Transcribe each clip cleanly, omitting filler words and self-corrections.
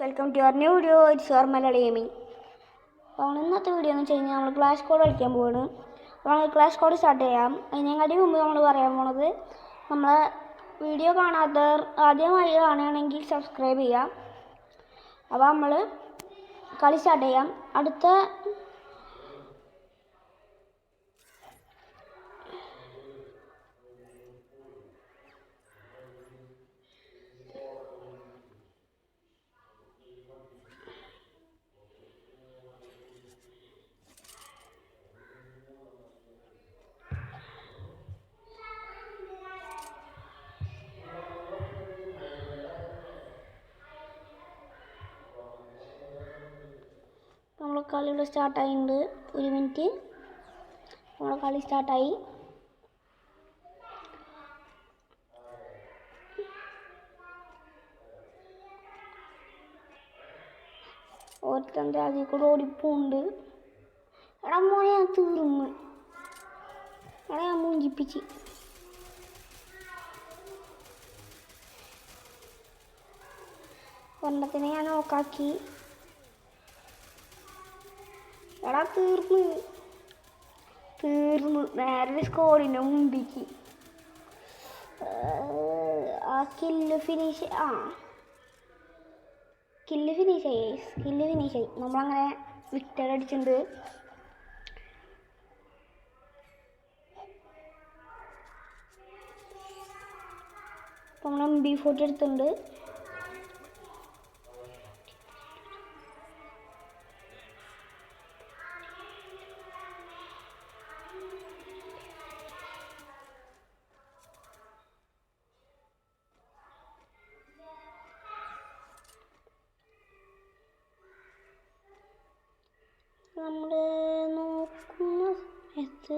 Welcome to your new video. It's your Malayali gaming. അപ്പോൾ ഇന്നത്തെ video എന്ന് വെച്ച് കഴിഞ്ഞാൽ നമ്മൾ ക്ലാഷ് കോഡ് കളിക്കാൻ പോവാണ്. അപ്പോൾ നമ്മൾ ക്ലാഷ് കോഡ് സ്റ്റാർട്ട് ചെയ്യാം. അതിനെക്കാട്ടി മുമ്പ് നമ്മൾ പറയാൻ പോണത്, നമ്മളെ വീഡിയോ കാണാത്തവർ ആദ്യമായി കാണുകയാണെങ്കിൽ സബ്സ്ക്രൈബ് ചെയ്യാം. അപ്പോൾ നമ്മൾ കളി സ്റ്റാർട്ട് ചെയ്യാം. അടുത്ത നമ്മളെ കളി ഇവിടെ സ്റ്റാർട്ടായിട്ടുണ്ട്. ഒരു മിനിറ്റ്, നമ്മളെ കളി സ്റ്റാർട്ടായി. ഓരോരുത്തൻ്റെ അതിൽ കൂടെ ഓടിപ്പോണ്ട്. എടാ മോനെ, ഞാൻ തീർന്ന്. എടാ ഞാൻ മൂഞ്ചിപ്പിച്ച്. ഒരെണ്ണത്തിനെ ഞാൻ നോക്കാക്കി. എടാ തീർന്നു നേരെ സ്കോഡിനെ മുമ്പിക്ക്. ആ കില്ല് ഫിനിഷായി. നമ്മളങ്ങനെ വിക്ടർ അടിച്ചിട്ടുണ്ട്. അപ്പം നമ്മൾ MP40 എടുത്തിട്ടുണ്ട്. നമ്മൾ നോക്കുന്ന സമയത്ത്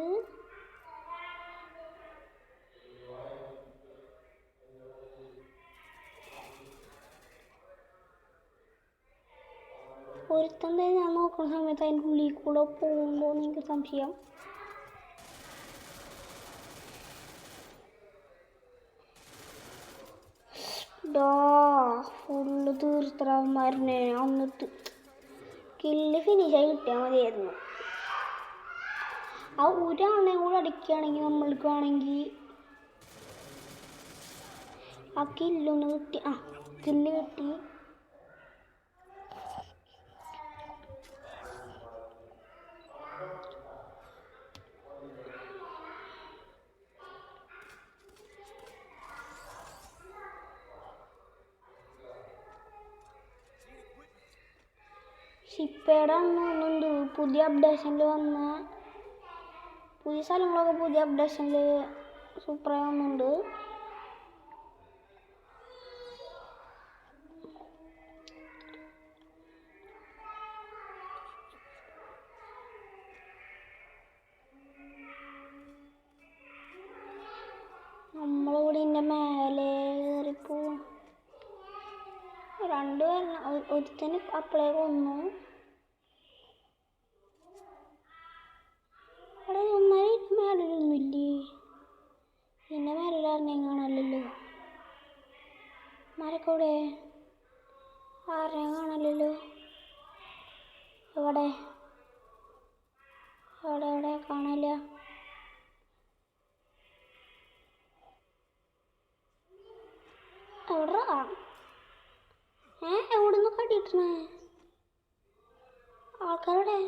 ഒരുത്തൻ്റെ ഞാൻ നോക്കുന്ന സമയത്ത് അതിൻ്റെ ഉള്ളിൽ കൂടെ പോകുമ്പോൾ എനിക്ക് സംശയം. ഫുള്ള് തീർത്തവന്മാരനെ എന്നിട്ട് കില്ല് ഫിനിഷായി കിട്ടിയാൽ മതിയായിരുന്നു. ആ ഒരാളെ കൂടെ അടിക്കുകയാണെങ്കിൽ നമ്മൾക്കാണെങ്കിൽ ആ കില്ലൊന്ന് കിട്ടി. കില്ല് കിട്ടി. ഷിപ്പയുടെ ഒന്നുണ്ട് പുതിയ അപ്ഡേഷനിൽ വന്ന പുതിയ സ്ഥലങ്ങളൊക്കെ പുതിയ അപ്ഡേഷനിൽ സൂപ്പറായി വന്നുണ്ട്. നമ്മളിവിടെ ഇതിൻ്റെ മേലെ കയറിപ്പോ രണ്ടുപേരും ഒരുത്തന് അപ്പളേ കൊന്നു. അവിടെ മേലൊന്നുമില്ലേ? പിന്നെ മേലിലാരെയും കാണാനല്ലോ. മരക്കവിടെ ആരെയും കാണാനല്ലോ. എവിടെ കാണില്ല. എവിടാ? എവിടുന്ന് കടിയിട്ടേ ആൾക്കാരുടെ?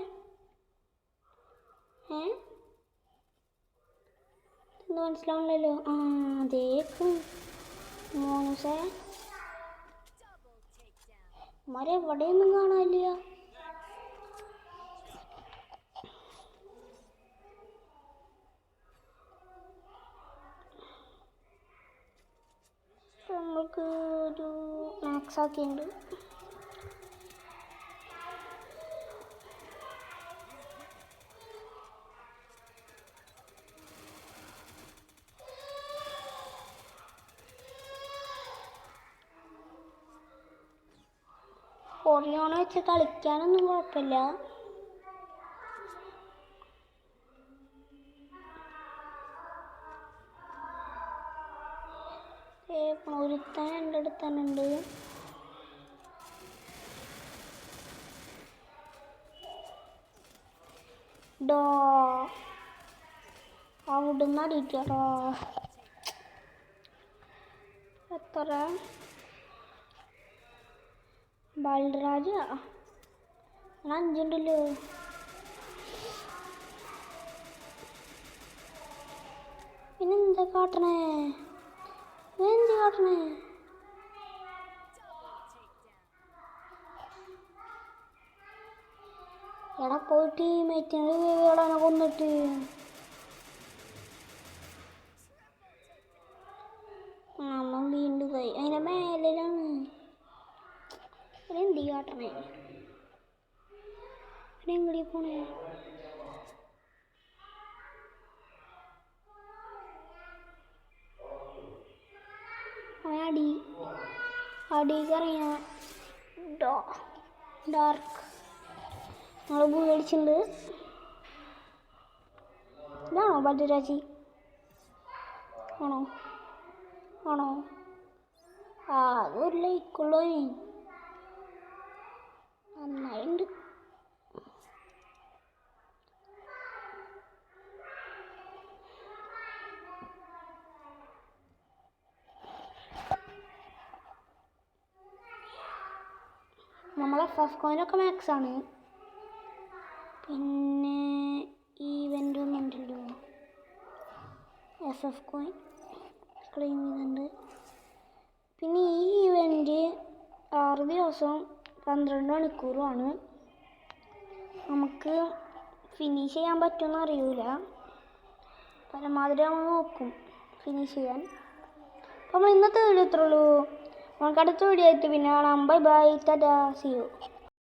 എന്താ മനസ്സിലാവണല്ലോ. അതേക്കും മോനുസേ മരെവിടെയൊന്നും കാണാനില്ല. നമുക്ക് ഒരു മാക്സ് ആക്കിയുണ്ട്. ഒറിയോണ വെച്ച് കളിക്കാനൊന്നും കുഴപ്പമില്ല. ഒരുത്താൻ എൻ്റെ അടുത്ത് തന്നെ ഉണ്ട്. ഡോ അവിടുന്ന് അടിക്കടോ. എത്ര ബാലരാജ 5 പിന്നെന്താ കാട്ടണേ? എന്ത് കാട്ടണേ? എടാ പോയി ടീമേറ്റിനെ കൊന്നിട്ട് നമ്മ വീണ്ടും പോയി അതിൻ്റെ മേലിലാണ്. എന്ത് കാട്ടണേ? എങ്ങടി പോണേ? അടിക്കറിയാം ഡാർക്ക് ഞങ്ങൾ ഭൂമി അടിച്ചിട്ടുണ്ട്. ഇതാണോ ഭദ്രരാജി? ആണോ ആണോ? ആ അതൊരു ലൈക്കുള്ളൂ. നന്നായിട്ടുണ്ട്. നമ്മളെ ഫസ്റ്റ് കോയിനൊക്കെ മാക്സ് ആണ്. പിന്നെ ഈവൻ്റ് ഒന്നും ഉണ്ടല്ലോ. FF കോയിൻ ക്ലെയിം ചെയ്യുന്നുണ്ട്. പിന്നെ ഈ ഈവൻ്റ് 6 ദിവസവും 12 മണിക്കൂറുമാണ്. നമുക്ക് ഫിനിഷ് ചെയ്യാൻ പറ്റുമെന്ന് അറിയില്ല. പരമാവധി നമ്മൾ നോക്കും ഫിനിഷ് ചെയ്യാൻ. അപ്പോൾ നമ്മൾ ഇന്നത്തെ വീഡിയോ ഇത്രേ ഉള്ളൂ. നമുക്ക് അടുത്ത വീഡിയോ ആയിട്ട് പിന്നെ കാണാം. Bye bye, tata, see U.